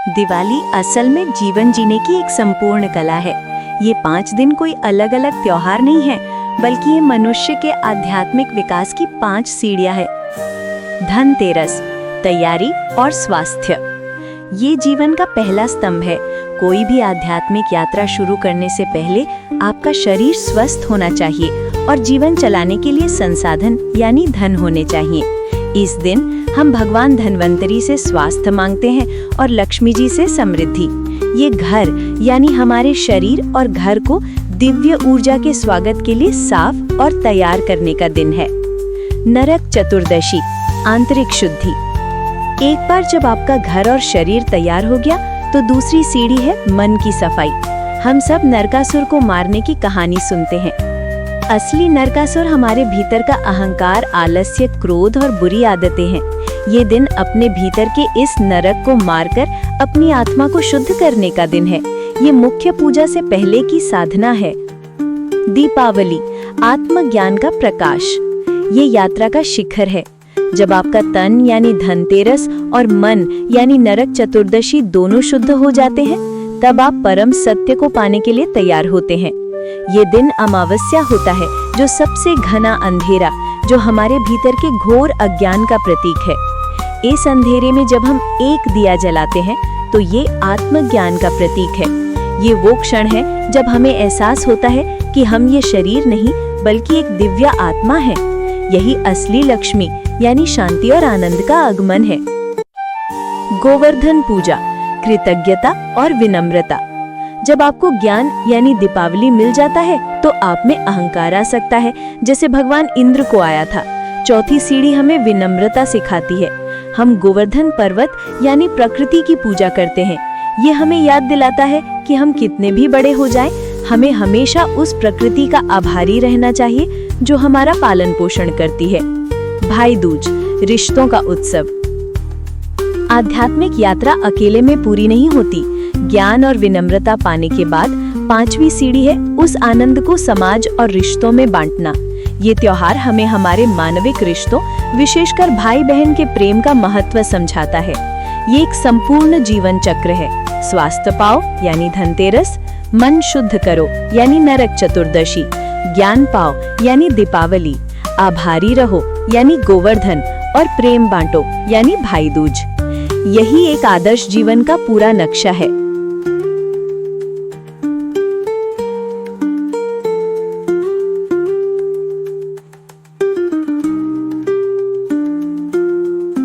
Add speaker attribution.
Speaker 1: दिवाली असल में जीवन जीने की एक संपूर्ण कला है। ये 5 दिन कोई अलग अलग त्योहार नहीं है, बल्कि ये मनुष्य के आध्यात्मिक विकास की 5 सीढ़ियां है। धनतेरस, तैयारी और स्वास्थ्य। ये जीवन का पहला स्तंभ है। कोई भी आध्यात्मिक यात्रा शुरू करने से पहले आपका शरीर स्वस्थ होना चाहिए और जीवन चलाने के लिए संसाधन यानी धन होने चाहिए। इस दिन हम भगवान धन्वंतरी से स्वास्थ्य मांगते हैं और लक्ष्मी जी से समृद्धि। ये घर यानी हमारे शरीर और घर को दिव्य ऊर्जा के स्वागत के लिए साफ और तैयार करने का दिन है। नरक चतुर्दशी, आंतरिक शुद्धि। एक बार जब आपका घर और शरीर तैयार हो गया तो दूसरी सीढ़ी है मन की सफाई। हम सब नरकासुर को मारने की कहानी सुनते हैं। असली नरकासुर हमारे भीतर का अहंकार, आलस्य, क्रोध और बुरी आदतें हैं। ये दिन अपने भीतर के इस नरक को मारकर अपनी आत्मा को शुद्ध करने का दिन है। ये मुख्य पूजा से पहले की साधना है। दीपावली, आत्मज्ञान का प्रकाश। ये यात्रा का शिखर है। जब आपका तन यानी धनतेरस और मन यानी नरक चतुर्दशी दोनों शुद्ध हो जाते हैं, तब आप परम सत्य को पाने के लिए तैयार होते हैं। ये दिन अमावस्या होता है, जो सबसे घना अंधेरा, जो हमारे भीतर के घोर अज्ञान का प्रतीक है। इस अंधेरे में जब हम एक दिया जलाते हैं तो ये आत्मज्ञान का प्रतीक है। ये वो क्षण है जब हमें एहसास होता है कि हम ये शरीर नहीं बल्कि एक दिव्य आत्मा है। यही असली लक्ष्मी यानी शांति और आनंद का आगमन है। गोवर्धन पूजा, कृतज्ञता और विनम्रता। जब आपको ज्ञान यानी दीपावली मिल जाता है तो आप में अहंकार आ सकता है, जैसे भगवान इंद्र को आया था। चौथी सीढ़ी हमें विनम्रता सिखाती है। हम गोवर्धन पर्वत यानी प्रकृति की पूजा करते हैं। ये हमें याद दिलाता है कि हम कितने भी बड़े हो जाएं, हमें हमेशा उस प्रकृति का आभारी रहना चाहिए जो हमारा पालन पोषण करती है। भाई दूज, रिश्तों का उत्सव। आध्यात्मिक यात्रा अकेले में पूरी नहीं होती। ज्ञान और विनम्रता पाने के बाद 5वीं सीढ़ी है उस आनंद को समाज और रिश्तों में बांटना। ये त्योहार हमें हमारे मानविक रिश्तों, विशेषकर भाई बहन के प्रेम का महत्व समझाता है। ये एक संपूर्ण जीवन चक्र है। स्वास्थ्य पाओ यानी धनतेरस, मन शुद्ध करो यानी नरक चतुर्दशी, ज्ञान पाओ यानी दीपावली, आभारी रहो यानी गोवर्धन और प्रेम बांटो यानी भाई दूज। यही एक आदर्श जीवन का पूरा नक्शा है।